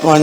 5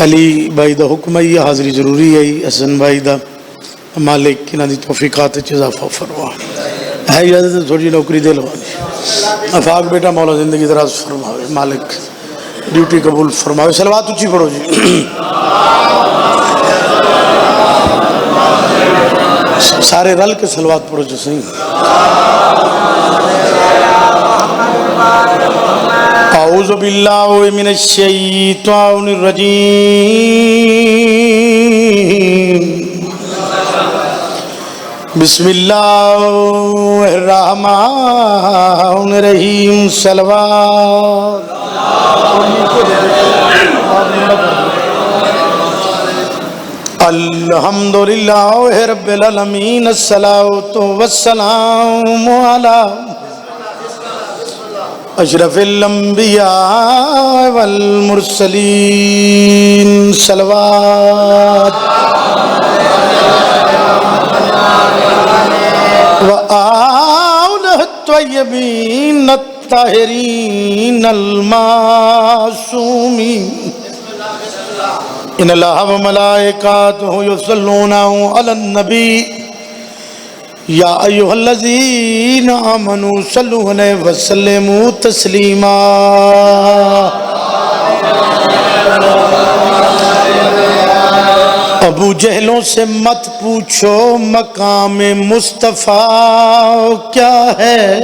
علی بھائی دا حکم ہے حاضری ضروری ہے حسن بھائی دا مالک انہاں دی توفیقات وچ اضافہ فرما ہے اجازت تھوڑی نوکری دے لو افاق بیٹا مولا زندگی دراز فرماوے مالک ڈیوٹی قبول فرماوے صلوات اونچی پڑھو جی سارے رل کے صلوات پڑھو جو صحیح اعوذ باللہ من الشیطان الرجیم بسم اللہ الرحمن الرحیم صلوات الحمدللہ رب العالمین الصلاۃ والسلام علی اشرف الانبیاء والمرسلین صلوات وآلہ الطیبین الطاہرین المعصومین ان اللہ وملائکاتہ یصلون علی النبی یا ایہا الذین آمنوا صلوا علیہ وسلموا تسلیما ابو جہلوں سے مت پوچھو مقام مصطفیٰ کیا ہے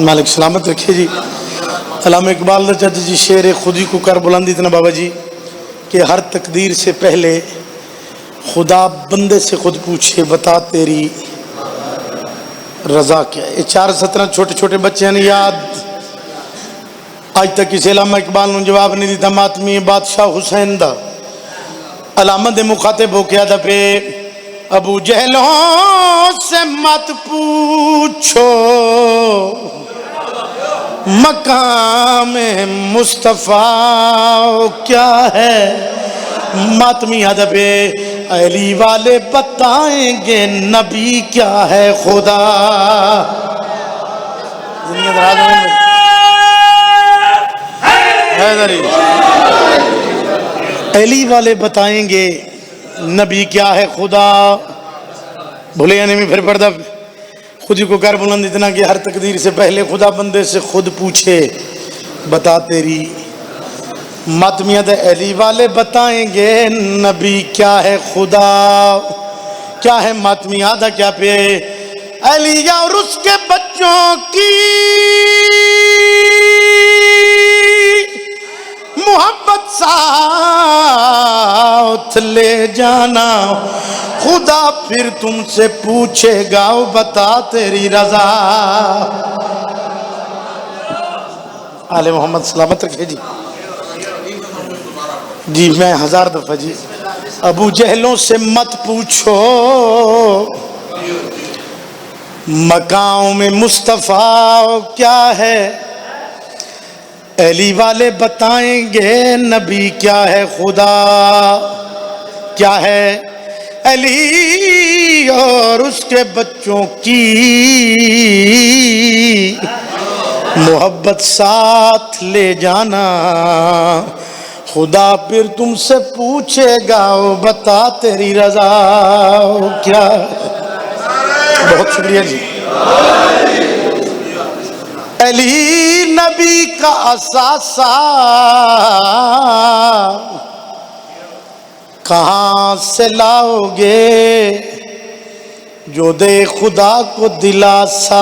مالک سلامت رکھے جی علامہ اقبال دا چاچا جی شعر خودی کو کر بلندی اتنا بابا جی کہ ہر تقدیر سے پہلے خدا بندے سے خود پوچھے بتا تیری رضا کیا ہے یہ 4-17 چھوٹے چھوٹے بچے ہیں یاد آج تک کسی علامہ اقبال نے جواب نہیں دیتا ماتمی بادشاہ حسین دا علامہ دے مخاطب ہو کے ادب پہ ابو جہلوں سے مت پوچھو مقام مصطفیٰ کیا ہے ماتمی ادب پہ علی والے بتائیں گے نبی کیا ہے خدا علی والے بتائیں گے نبی کیا ہے خدا بھولے یا نہیں پھر پردہ خود ہی کو کر بلند اتنا کہ ہر تقدیر سے پہلے خدا بندے سے خود پوچھے بتا تیری ماتمیت علی والے بتائیں گے نبی کیا ہے خدا کیا ہے ماتمیت کیا پہ علی اور اس کے بچوں کی محبت ساتھ لے جانا خدا پھر تم سے پوچھے گا بتا تیری رضا آل محمد سلامت رکھے جی جی میں 1000 دفعہ جی ابو جہلوں سے مت پوچھو مقام مصطفیٰ کیا ہے علی والے بتائیں گے نبی کیا ہے خدا کیا ہے علی اور اس کے بچوں کی محبت ساتھ لے جانا خدا پھر تم سے پوچھے گا بتا تیری رضا کیا بہت شکریہ جی علی نبی کا اثاثہ کہاں سے لاؤ گے جو دے خدا کو دلاسا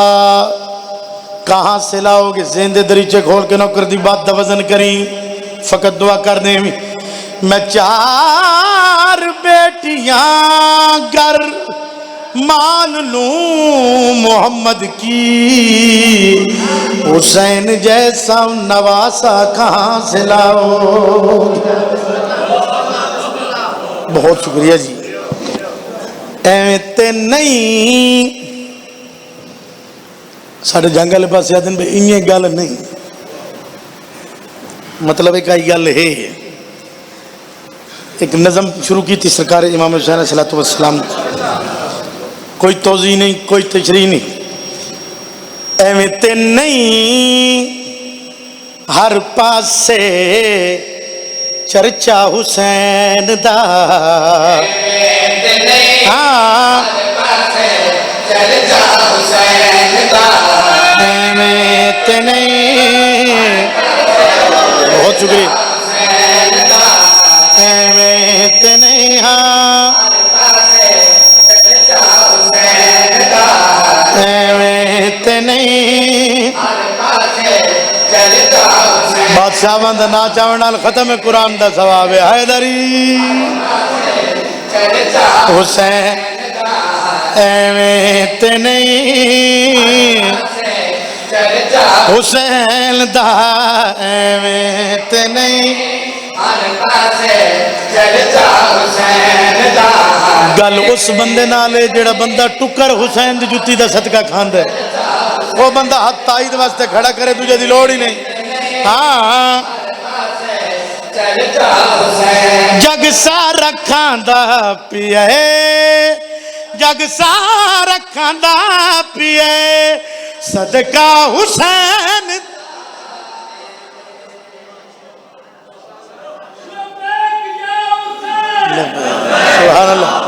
کہاں سے لاؤ گے زندے دریچے کھول کے نوکر دی بات دا وزن کریں فقط دعا کر دیں میں 4 بیٹیاں گر مان لوں محمد کی حسین جیسا نواسا کہاں سے لاؤ بہت شکریہ جی ایتے نہیں ساڑھے جنگل پاس یادن بے انہیں گل نہیں مطلب ایک آئی گل ہے ایک نظم شروع کی تھی سرکار امام حسین علیہ السلام کوئی توضیح نہیں کوئی تشریح نہیں ایویں تے نہیں ہر پاس سے چرچا حسین دا ہاں ایویں تے نہیں بہت شکریہ ایویں تے نہیں ہاں ایویں تے نہیں بادشاہ بند نا چاون نال ختم ہے قرآن دا ثواب ہے حیدری حسین ایویں تے نہیں حسین دا ایویں تے نہیں گل اس بندے نالے جڑا بندہ ٹکر حسین دی جتی دا صدقہ کھاندا ہے وہ بندہ ہاتھ تائید واسطے کھڑا کرے تجھے دی لوڑ ہی نہیں ہاں جگ سارا کھاندا پیا جگ سارا کھاندا پیا صدقہ حسین سبحان اللہ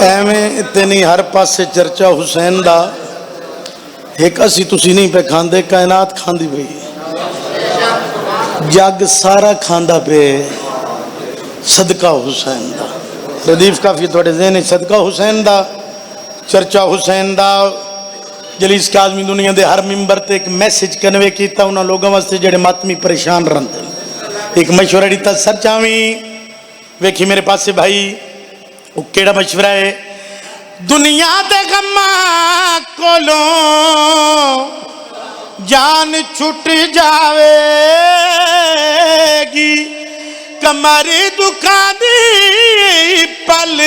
ایویں اتنی ہر پاسے چرچا حسین دا ایک اسی تسی نہیں پہ کھاندے کائنات کھاندی پئی جگ سارا کھاندا پہ صدقہ حسین دا ردیف کافی تھوڑے ذہن صدقہ حسین دا چرچا حسین دا جلیس کاظمی دنیا دے ہر ممبر تے ایک میسج کنوے کیتا انہاں لوگوں واسطے جڑے ماتمی پریشان رہندے ایک مشورہ دیتا سر چاویں ویکھی میرے پاس سے بھائی وہ کیڑا مشورہ ہے دنیا دے غماں کولوں جان چھٹ جاوے گی کمر دکھان دی پل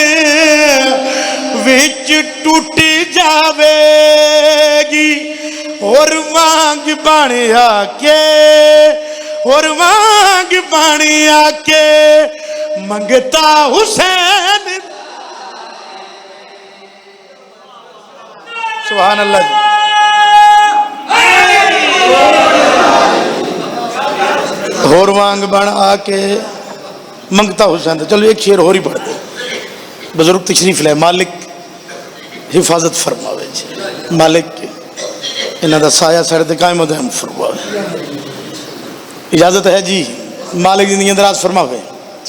وچ ٹوٹ جاوے گی اور وانگ بانے آکے اور وانگ بانے آکے منگتا حسین سبحان اللہ اور وانگ بن آکے منگتا حسین چلو ایک شعر اور ہی پڑھ دے بزرگ تشریف لے مالک حفاظت فرماوے مالک انہاں دا سایہ سڑ تے قائم و دائم فرماوے اجازت ہے جی مالک زندگی دراز فرماوے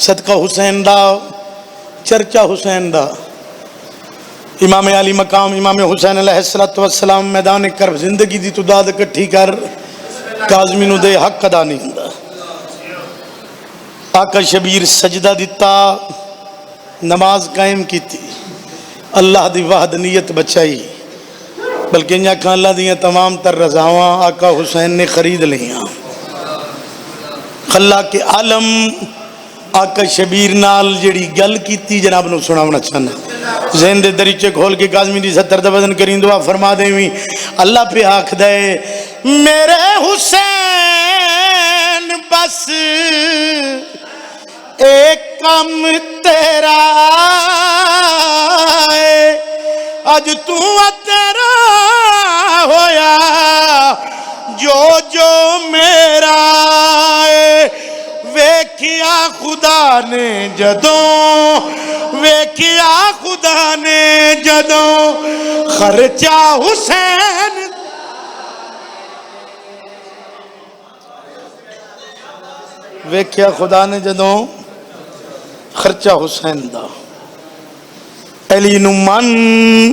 صدقہ حسین دا چرچا حسین دا امام علی مقام امام حسین علیہ السلام میدان کرب زندگی دی تو داد کٹھی کر کاظمی نو دے حق ادا نہیں ہوندا آقا شبیر سجدہ دیتا نماز قائم کی تھی اللہ دی وحدانیت بچائی بلکہ انجا کھا اللہ دیاں تمام تر رضاواں آقا حسین نے خرید لیاں خلا کے عالم آقا شبیر نال جڑی گل کی تھی جناب نو سناونا چاہنا ذہن دے دریچے کھول کے کاظمی دی 70 دفعہ کریں دعا فرما دیں ہوئی اللہ پہ آنکھ دے میرے حسین بس ایک کم تیرا ہے اج تو تیرا ہویا جو میرا ہے ویکھیا خدا نے جدوں ویکھیا خدا نے جدوں خرچہ حسین ویکھیا خدا نے جدوں خرچہ حسین دا علی نو من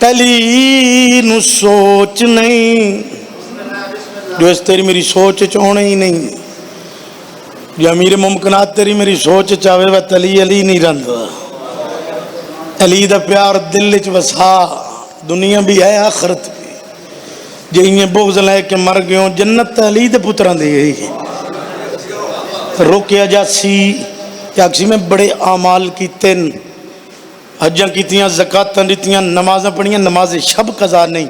علی نو سوچ نہیں جو اس تیری میری سوچ چونے ہی نہیں جو امیر ممکنات تیری میری سوچ چاہے وہ علی علی نہیں رہندا علی دا پیار دل وچ وسا دنیا بھی ہے آخرت بھی جے انہیں بغض لے کے مر گئے جنت علی دے پتران دی گئی روکیا جاسی کہ اکسی میں بڑے اعمال کیتے حجاں کیتیاں زکاتاں دیتیاں نمازاں پڑھیاں نماز شب قضا نہیں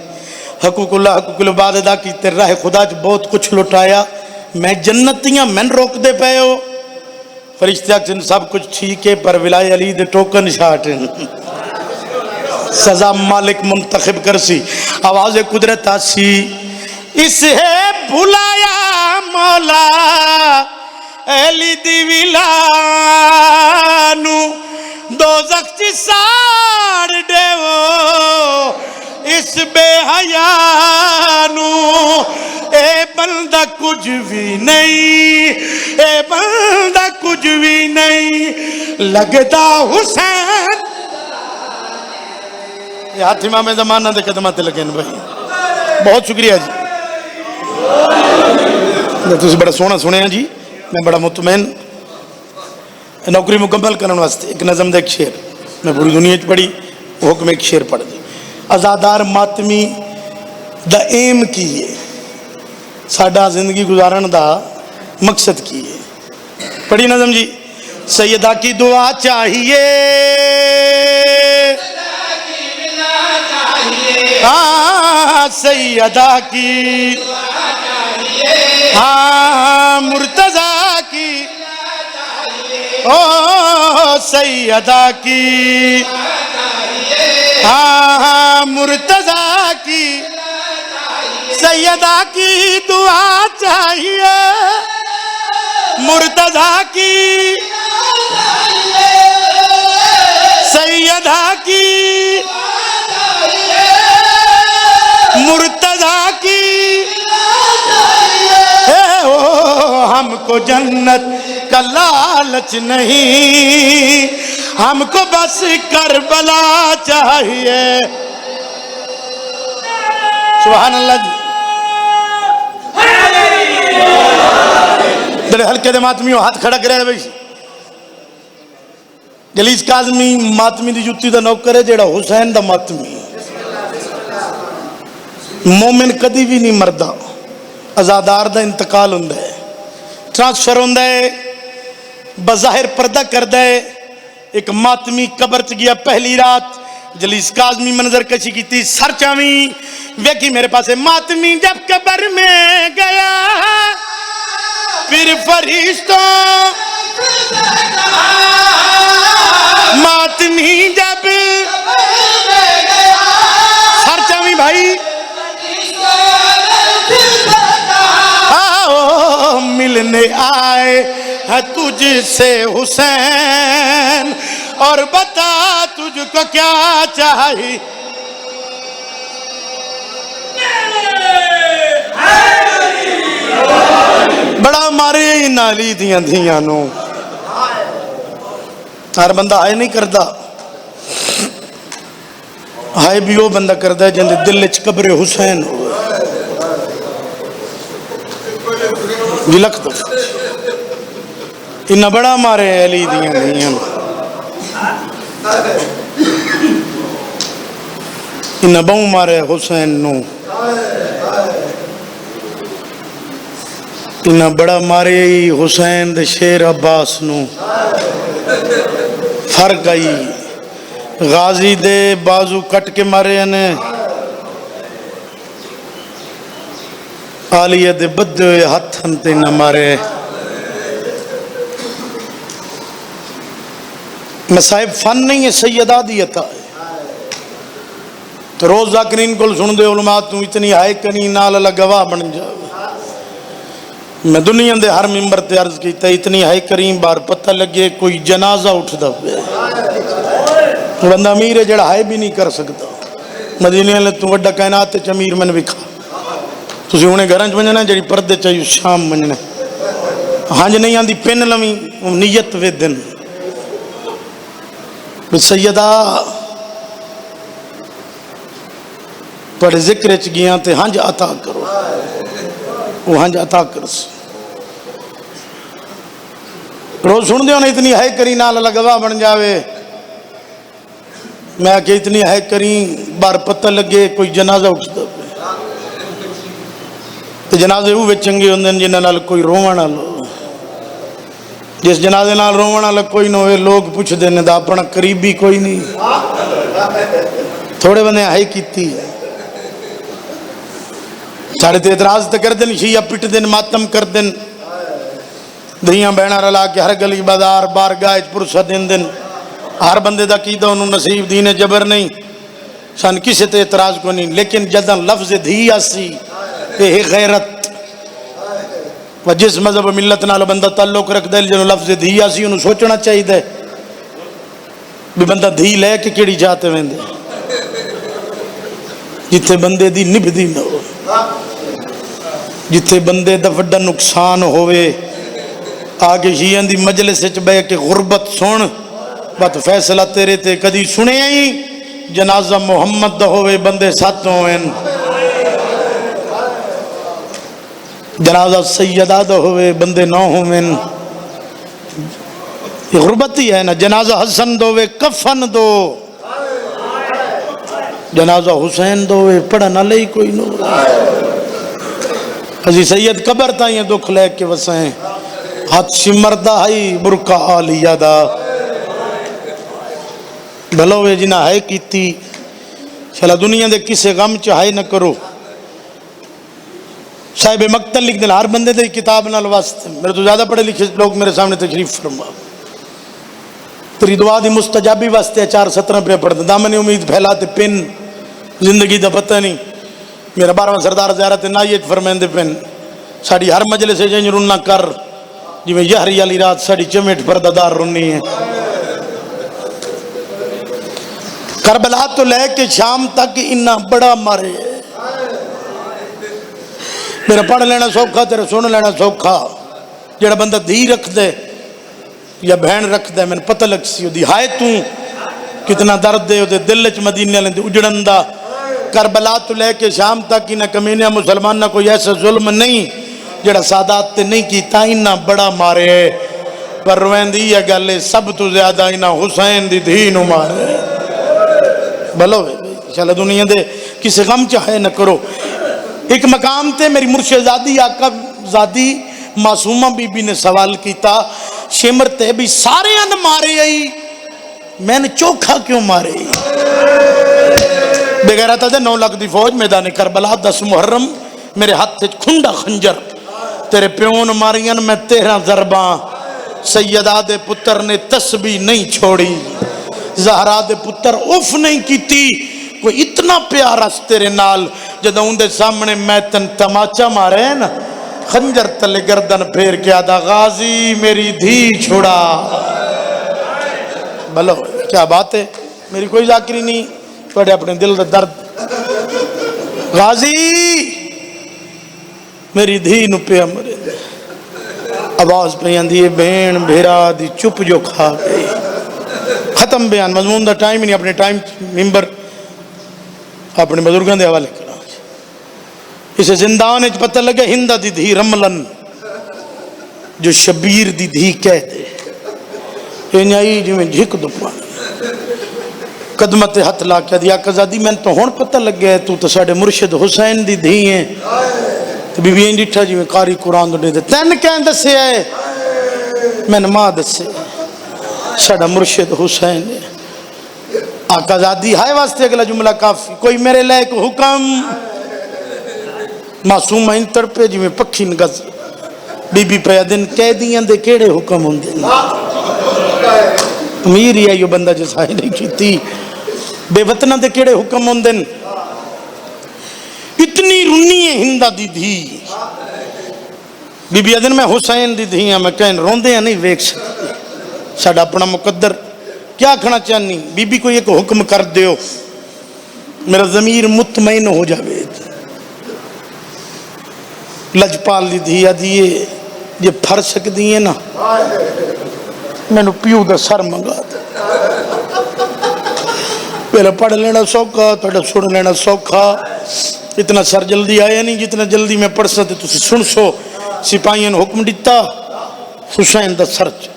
حقوق اللہ حقوق العباد ادا کیتے، راہ خدا چ بہت کچھ لٹایا، میں جنتیاں من روک دے پے ہو، فرشتے آکھن سب کچھ ٹھیک ہے پر ولائے علی دے ٹوکن شاٹ سزا مالک منتخب کرسی، آواز قدرت آسی، اسے بھلایا مولا علی دی ولانو، دوزخ چی ساڑ دیو اس بے حیانو، اے بندہ کچھ بھی نہیں، اے بندہ کچھ بھی نہیں لگتا حسین۔ یہ ہاتھ امام زمانہ دے قدمات لگے ہیں بھائی، بہت شکریہ جی، تسی بڑا سونا سنے ہیں جی، میں بڑا مطمئن نوکری مکمل کرنے واسطے ایک نظم دے ایک شعر میں پوری دنیا چ پڑھی، وہ حکم ایک شعر پڑھ دی، ازادار ماتمی دا ایم کی ہے، ساڈا زندگی گزارن دا مقصد کی ہے، پڑھی نظم جی، سیدہ کی دعا چاہیے، ہاں سیدہ کی، ہاں مرتضیٰ کی، او سیدہ کی، ہاں مرتضیٰ کی، سیدہ کی دعا چاہیے، مرتضیٰ کی، سیدہ کی، مرتضیٰ کی، ہم کو جنت کا لالچ نہیں، ہم کو بس کربلا چاہیے، سبحان اللہ جی، در حلقے دے ماتمیوں ہاتھ کھڑا کرے بھائی، جلیس کاظمی ماتمی دی جتی دا نوکر ہے جیڑا حسین دا ماتمی، مومن کدی بھی نہیں مردہ، ازادار دا انتقال ہوندہ ہے، ٹرانسفر ہوندہ ہے، بظاہر پردہ کردہ ہے، ایک ماتمی قبر چ گیا پہلی رات، جلیس کاظمی منظر کشی کی تھی، سر چاویں ویکھی میرے پاس ہے، ماتمی جب قبر میں گیا پھر فرشتوں، ماتمی جب سر چاویں بھائی ملنے آئے ہے تجھ سے حسین، اور بتا تجھ کو کیا چاہیے، بڑا مارے نالی دیاں دیاں نو، ہر بندہ آئے نہیں کردا، آئے بھی وہ بندہ کردا ہے جن دل وچ قبر حسین ہو جی، لکھ دو انہا بڑا مارے علی دیاں دیاں، انہا بہو مارے حسین نو، انہا بڑا مارے حسین دے شیر عباس نو، فرق آئی غازی دے بازو کٹ کے مارے انہیں، آلیہ دے بدے ہوئے ہتھن تے نہ مارے، مصائب فن نہیں ہے، سیدہ دی عطا ہے، تو روز ذاکرین کل سن دے علماء تو اتنی ہائے کنی نال اللہ گواہ بن جاؤ، میں دنیا دے ہر ممبر تے عرض کیتا اتنی ہائے کریم بار پتہ لگے کوئی جنازہ اٹھ دا پہ، بندہ امیر ہے جڑا ہائے بھی نہیں کر سکتا، مدینے لے تو وڈا کائنات تے امیر من وکھا، تسی انہیں گھرانچ بنجنا جڑی پردے چاہیے شام بنجنا، ہانج نہیں آن دی پین لمی نیت وے دن، سیدہ پڑھ ذکر چ گیاں تے ہنج عطا کرو، وہ ہنج عطا کرس، روز سن دے ہونے اتنی ہے کری نال اللہ گواہ بن جاوے، میں آکے اتنی ہے کری بار پتہ لگے کوئی جنازہ اٹھتا پہ، تو جنازے ہوئے چنگے ہوندے جنہاں نال کوئی رووانا لو، جس جنازے نال رووانا لگ کوئی نہ ہوئے لوگ پوچھ دینے دا اپنا قریبی کوئی نہیں، تھوڑے بندے آئی کیتی ہے، ساڑے تے اعتراض تے کر دن شیعہ پٹ دن ماتم کر دن دھیاں بہنا رلا کے ہر گلی بازار بارگاہ پرسہ دن دن ہر بندے دا قیدہ انہوں نصیب دین جبر نہیں سان کسی تے اعتراض کو نہیں لیکن جدن لفظ دھی آسی یہ غیرت و جس مذہب و ملت نال بندہ تعلق رکھ دے جنہوں لفظ دھی آسی انہوں سوچنا چاہیے دے بھی بندہ دھی لے کے کیڑی جاتے ہیں دے جتھے بندے دی نبھ دی نہ ہو جتھے بندے دا وڈا نقصان ہوئے آگے شیعان دی مجلس وچ بے کے غربت سن بات فیصلہ تیرے تے کدی سنے ہی جنازہ محمد دا ہوئے بندے ساتھ ہوئے جنازہ سیدہ دا ہوئے بندے نہ ہوئے یہ غربت ہی ہے نا جنازہ حسن دو کفن دو جنازہ حسین دو پڑھنا لئی کوئی نو حضی سید قبر تا یہ دکھ لے کے وسائیں ہاتھ شمردہ ہائی برکہ آلیہ دا بھلوے جنہ ہے کیتی چلا دنیا دے کسے غم چاہے نہ کرو صاحب مقتل لکھ دل ہر بندے دے کتاب نہ لواستے میرے تو زیادہ پڑھے لکھے لوگ میرے سامنے تشریف فرما تیری دعا دی مستجابی واسطے 4:17 پہ پڑھتے دامنی امید پھیلاتے پن زندگی دا پتہ نہیں میرا 12واں سردار زیارت نائیت فرمیندے پن ساڑی ہر مجلس سے جنج رنہ کر جی میں یہری علی رات ساڑی چمیٹ پردہ دار رنی ہے کربلا تو لے کے شام تک انہا بڑا مارے میرا پڑھ لینا سوکھا تیرے سن لینا سوکھا جڑا بندہ دھی رکھ دے یا بہن رکھ دے میں پتہ لگ سی دی ہائے تو کتنا درد دے دے دل چ مدینے لیندے اجڑندہ کربلا تو لے کے شام تک انہا کمینہ مسلمان نہ کوئی ایسا ظلم نہیں جڑا سادات تے نہیں کیتا انہا بڑا مارے پر رویندی یہ گلے سب تو زیادہ انہا حسین دی دھینو مارے بھلو چلے دنیا دے کسی غم چاہے نہ کرو ایک مقام تے میری مرشد زادی آقا زادی معصومہ بی بی نے سوال کیتا شمر تے بھی سارے ان مارے آئی میں نے چوکھا کیوں مارے بغیرہ تا دے 9 لاکھ دی فوج میدان کربلا 10 محرم میرے ہاتھ تے کھنڈا خنجر تیرے پیون مارین میں 13 ضرباں سیدہ دے پتر نے تسبیح نہیں چھوڑی زہرا دے پتر اف نہیں کیتی کوئی اتنا پیارا تیرے نال جدہ ان دے سامنے میں تن تماچا مارے ہیں نا خنجر تلے گردن پھیر کے آدھا غازی میری دھی چھوڑا بلو کیا بات ہے میری کوئی ذاکری نہیں پڑھے اپنے دل دا درد غازی میری دھی نو پہ امرے آواز پہ اندھی بین بھیرا دی چپ جو کھا گئی ختم بیان مضمون دا ٹائم نہیں اپنے ٹائم ممبر اپنے بزرگان دے حوالے کرنا اسے زندان اچھ پتہ لگے ہندہ دی دھی رملن جو شبیر دی دھی کہہ دے یہ نیائی جو میں جھک دو پانا قدمت ہتھ لا کیا دیا قضادی میں تو ہون پتہ لگ گئے تو ساڑے مرشد حسین دی دھی ہیں تو بی بی این ڈٹھا جو میں قاری قرآن دے دے تین کہیں دسے آئے میں نے ماں دسے ساڑا مرشد حسین ہے آقا زادی ہائے واسطے اگلا جملہ کافی کوئی میرے لئے کو حکم معصومہ انتر پہ جی میں پکھی نگز بی بی پہ دن کہہ دیاں دے کیڑے حکم ہوں دے امیر ہی ہے یہ بندہ جیسا ہی نہیں کیتی بے وطنہ دے کیڑے حکم ہوں دے اتنی رنی ہے ہندہ دی دھی بی بی ادن میں حسین دی دھی ہیں میں کہیں روندے ہیں نہیں ویک سکتے ساڑھا اپنا مقدر کیا کھنا چاہنی بی بی کو ایک حکم کر دیو میرا ضمیر مطمئن ہو جاوے لجپال دی دھیا دیئے یہ پھر سک دیئے نا میں نے پیو دا سر منگا دا پہلے پڑھ لینا سوکھا توڑا سن لینا سوکھا اتنا سر جلدی آیا نہیں جتنا جلدی میں پڑھ سکتے تو سن سو سپاہین حکم دیتا حسین دا سرچ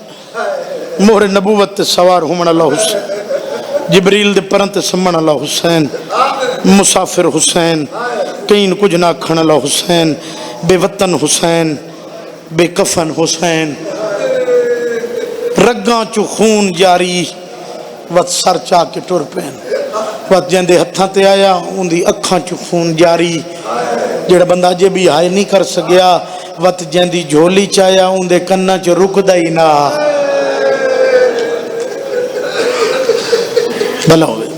مہر نبوت تے سوار ہومن اللہ حسین جبریل دے پرنت سمن اللہ حسین مسافر حسین کہیں کچھ نہ کھن اللہ حسین بے وطن حسین بے کفن حسین رگاں چو خون جاری وقت سر چاہ کے ٹر پین وقت جندے ہتھاں تے آیا ان دی اکھاں چو خون جاری جڑا بندہ اجے بھی ہائے نہیں کر سکیا وت جیندی جھولی چایا اندے کناں چ رکدا ہی نہ بھلا ہوئے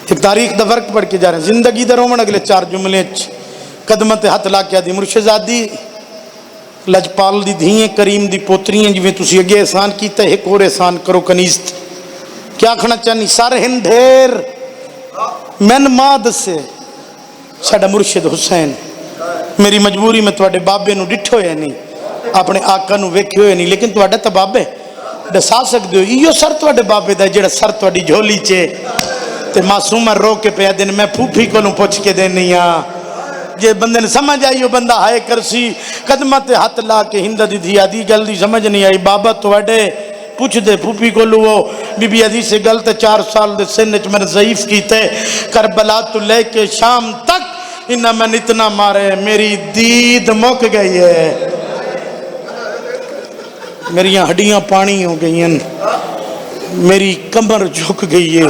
ایک تاریخ دا فرق پڑھ کے جا رہے ہیں زندگی دا رومن اگلے 4 جملے قدمہ تے ہاتھ لا کے آدھی مرشدزادی لجپال دی دھییں کریم دی پوتریاں جویں تسی اگے احسان کیتا ہے ایک اور احسان کرو کنیست کیا کھنا چاہنی سارے ہندھیر من ماں دسے ساڑا مرشد حسین میری مجبوری میں تواڈے بابے نو ڈٹھو ہے نہیں اپنے آقا نو ویکھے ہوئے نہیں لیکن تواڈا تا بابے دسا سکتے ہو ایو سر تواڈے بابے دا جڑا سر تواڈی جھولی چے تے معصومہ رو کے پیا دن میں پھوپھی کو نو پوچھ کے دینی جے بندے نے سمجھ آئی ہو بندہ ہائے کرسی قدمہ تے ہاتھ لا کے ہندہ دی دھی آدھی جلدی سمجھ نہیں آئی بابا تواڈے پوچھ دے پھوپھی کو لو بی بی عدی سے گلت 4 سال دے سنچ میں ضعیف کیتے کربلا تو لے کے شام تک انہا میں اتنا مارے میری دید مک گئی ہے میری ہڈیاں پانی ہو گئی ہیں میری کمر جھک گئی ہے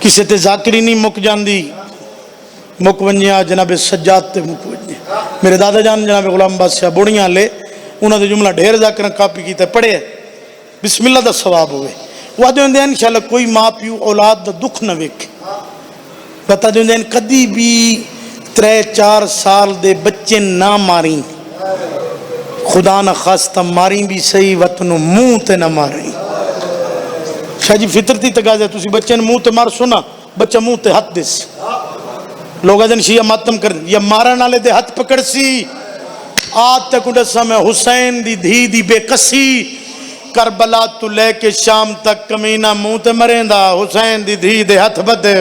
کسے تے ذاکری نہیں مک جاندی مک ونجیا جناب سجاد تے مک ونجیا میرے دادا جان جناب غلام بادشاہ بوڑیاں لے انہوں نے جملہ ڈھیر ذاکرہ کاپی کی تے پڑھے بسم اللہ دا ثواب ہوئے وہ دے اندے انشاءاللہ کوئی ماں پیو اولاد دا دکھ نہ ویک بتا دے اندے کدی بھی 3-4 سال دے بچے نہ ماریں خدا نہ خواستہ ماریں بھی صحیح وطنوں منہ تے نہ ماریں شاہ جی فطرتی تقاضا تسی بچے نے منہ تے مار سنا بچہ منہ تے ہاتھ دس لوگ دن شیعہ ماتم کر یا مارا نالے دے ہاتھ پکڑ سی آج تک اڈسا میں حسین دی دھی دی بے کسی کربلا تو لے کے شام تک کمینہ منہ تے مریندا حسین دی دھی دے ہاتھ بدے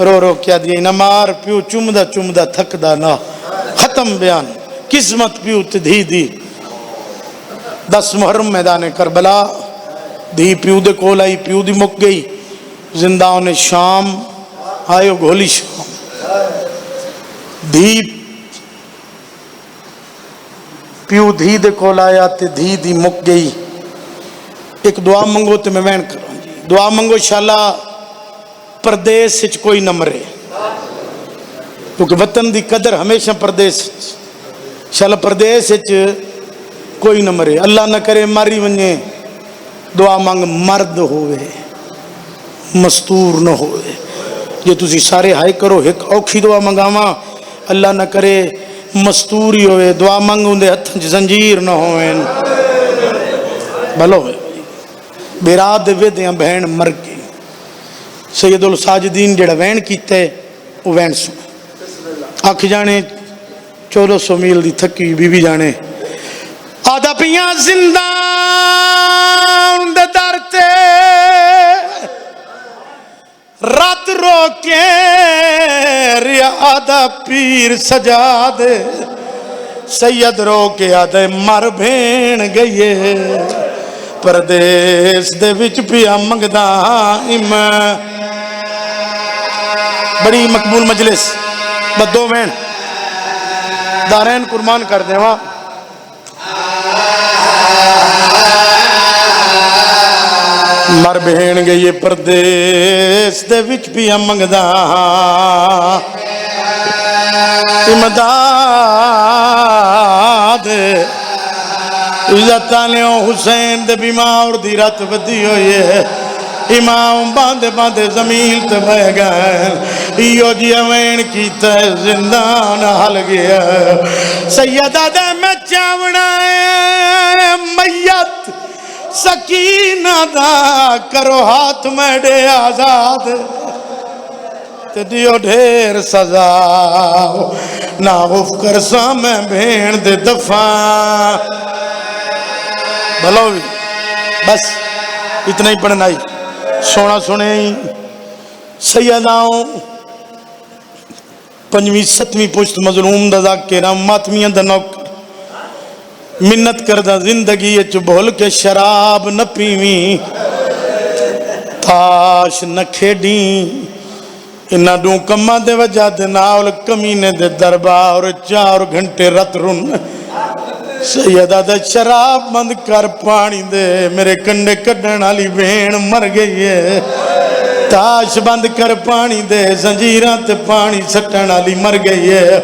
رو رو کیا دیا نہ مار پیو چمدہ تھکدا نہ ختم بیان قسمت پیو تے دھی دی 10 محرم میدان کربلا دھی پیو دے کول آئی پیو دی مک گئی زندہوں نے شام آئیو گھولی شام دھی پیو دھی دے کول آیا تے دھی دی مک گئی ایک دعا منگو تے میں وین کروں دعا منگو انشاءاللہ پردیس سچ کوئی نہ مرے کیونکہ وطن دی قدر ہمیشہ پردیس انشاءاللہ پردیس سچ کوئی نہ مرے اللہ نہ کرے ماری ونجے دعا مانگ مرد ہوئے مستور نہ ہوئے یہ تسی سارے ہائے کرو ایک اوکھی دعا منگاواں اللہ نہ کرے مستوری ہوئے دعا مانگوں دے ہتھن زنجیر نہ ہوئے بھلو ہوئے بیراد ویدیاں بہن مر گئی سید الساجدین جڑا وین کیتے وہ وین سن آکھ جانے 1400 میل دی تھکی بی بی جانے آدھا پیاں زندہ اندے درتے رات رو کے ریا آدھا پیر سجا دے سید رو کے آدھے مر بھین گئیے پردیس دے وچ پیا منگدا بڑی مقبول مجلس بدو وین دارین قربان کر دے وہاں مر بہن گئی پردیس دے وچ پیا منگدا امداد عزت آلیوں حسین دے بیمار دی رات بدی ہوئی ہے امام باندے باندے زمین تے بہ گئے ایو جی اوین کیتا ہے زندان حل گیا سیدہ دے میں چاونا ہے میت سکینہ دا کرو ہاتھ میں دے آزاد تے دیو ڈھیر سزا نا غف کرسا میں بھین دے دفاع بھلو بھی بس اتنا ہی پڑھنا ہی سونا سنے ہی سیداؤں 5ویں 7ویں پشت مظلوم دا ذاکرہ ماتمیاں دا نوکر منت کردہ زندگی اچ بھول کے شراب نہ پیویں تاش نہ کھیڑیں انہا دوں کمہ دے وجہ دے ناول کمینے دے دربار 4 گھنٹے رت رن سیدہ دے شراب بند کر پانی دے میرے کنڈے کڈن علی بہن مر گئی ہے تاش بند کر پانی دے زنجیران تے پانی سٹن علی مر گئی ہے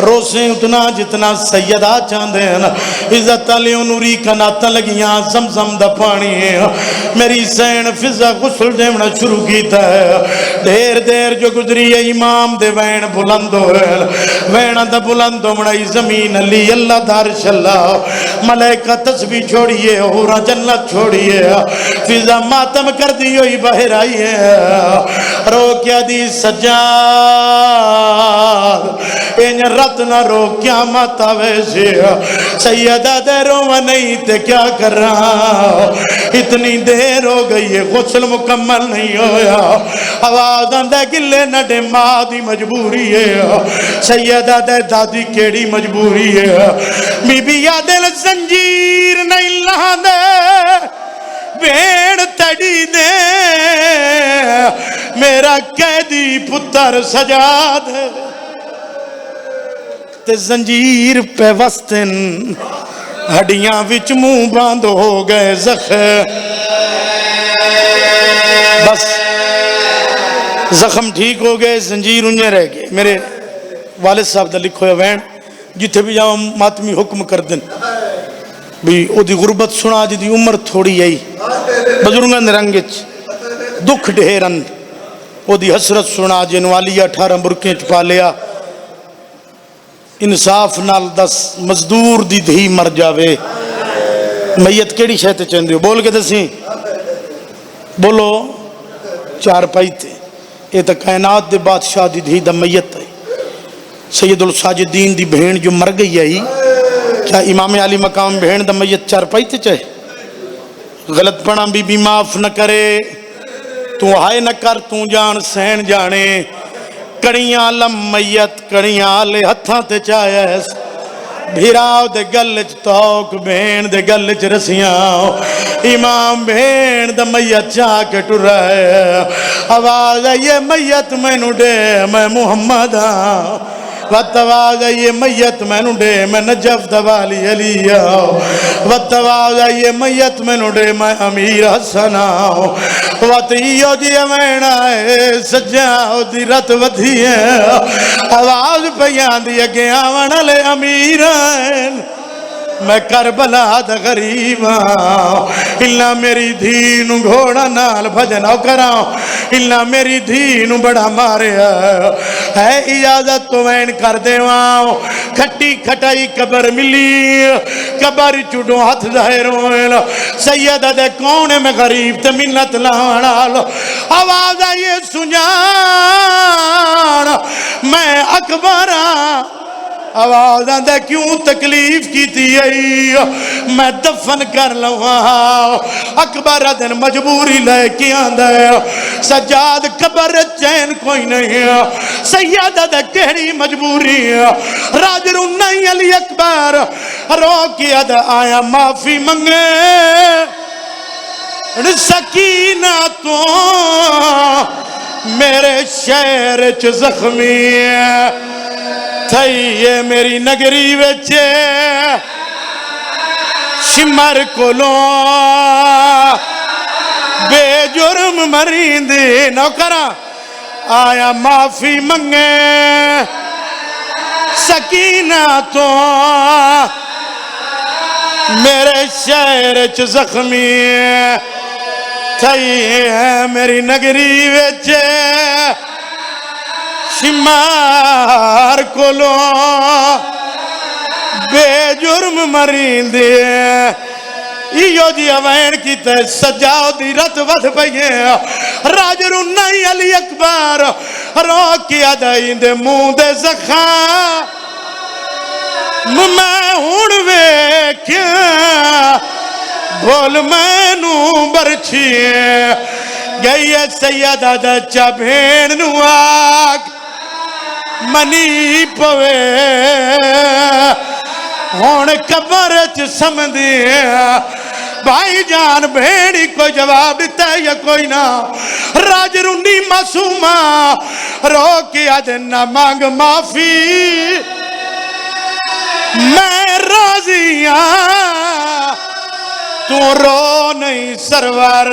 روسیں اتنا جتنا سیدہ چاندے ہیں عزت علی نوری کناتاں لگیاں زمزم دا پانی ہے میری سین فضا غسل دیمنا شروع کیتا ہے دیر دیر جو گزری ہے امام دے وین بلند ہوئے وین دا بلند ہومڑائی زمین علی اللہ دارش اللہ ملائکہ تسبیح چھوڑیے ہورا جنت چھوڑیے فضا ماتم کر دی ہوئی باہر آئی ہے روکیا دی سجاد این رت نہ روکیا ماتا ویسے سیدہ دے روہ نہیں تے کیا کر رہا اتنی دیر ہو گئی ہے غسل مکمل نہیں ہویا آواز اندے گلے نڈے ماں دی مجبوری ہے سیدہ دے دادی کیڑی مجبوری ہے بی بی دل زنجیر نہیں لہا دے بھیڑ تڑی دے میرا قیدی پتر سجاد تے زنجیر پہ وستن ہڈیاں وچ منہ باندھ ہو گئے زخم بس زخم ٹھیک ہو گئے زنجیر انجے رہ گئے میرے والد صاحب دا لکھو ہے وین جتے بھی جاؤں ماتمی حکم کر دن بھی او دی غربت سنا جی دی عمر تھوڑی آئی بزرگاں نے رنگچ دکھ ڈھیرن او دی حسرت سنا جنوالیہ 18 برکیں چپا لیا انصاف نال 10 مزدور دی دھی مر جاوے میت کیڑی شہتے چندے ہو بول کے دسیں بولو 4 پائی تھے یہ تا کائنات دے بادشاہ دی دھی دا میت ہے سید الساجدین دی بہن جو مر گئی آئی کیا امام علی مقام بہن دا میت 4 پائی تھے چاہے غلط پڑھا بی بی معاف نہ کرے تو ہائے نہ کر تو جان سین جانے کڑیاں لم میت کڑیاں لے ہتھاں تے چاہیس بھیراؤ دے گلچ توک بین دے گلچ رسیاں امام بین دا میت چاہ کے ٹر رہے آواز ہے یہ میت میں نو دے میں محمد ہاں واتواز ہے یہ میت میں نو دے میں نجف دوالی علی آؤ واتواز ہے یہ میت میں نو دے میں امیر حسن آؤ واتیو جی امین آئے سجاؤ دی رت ودھی ہے آواز پیان دی گیا ونالے امیر آئے میں کربلا دا غریب ہاں اللہ میری دھینو گھوڑا نال بھجناؤ کراؤں اللہ میری دھینو بڑا مارے ہے اجازت تو وین کر دے واؤں کھٹی کھٹائی قبر ملی قبر چوڑوں ہاتھ ظاہروں سیدہ دے کونے میں غریب تے منت لانا آواز آئیے سنجان میں اکبران آواز آندے کیوں تکلیف کی تھی میں دفن کر لوا اکبر دن مجبوری لے کے آندے سجاد قبر چین کوئی نہیں سیادہ دے کہڑی مجبوری راج رو نہیں علی اکبر رو کیا دے آیا معافی منگے سکینہ تو میرے شہر چ زخمی تھئی یہ میری نگری وچے شمر کولوں بے جرم مریندے نوکرہ آیا معافی منگے سکینہ تو میرے شہر چ زخمی تھئی ہے میری نگری وچے شمار کولو بے جرم مرین دے ایو جی اوین کی تے سجاؤ دی رت ود پئیے راج رونائی علی اکبر رو کیا دائیں دے موں دے زخاں میں ہون ویکھیا بھول میں نو برچھیے گئی ہے سیدہ دا چا بھین نو آگ منی پوے ہون قبرچ سمدھی بھائی جان بھیڑی کوئی جواب دیتا ہے یا کوئی نہ راج رونی معصومہ رو کیا دینا مانگ معافی میں راضی ہاں تو رو نہیں سرور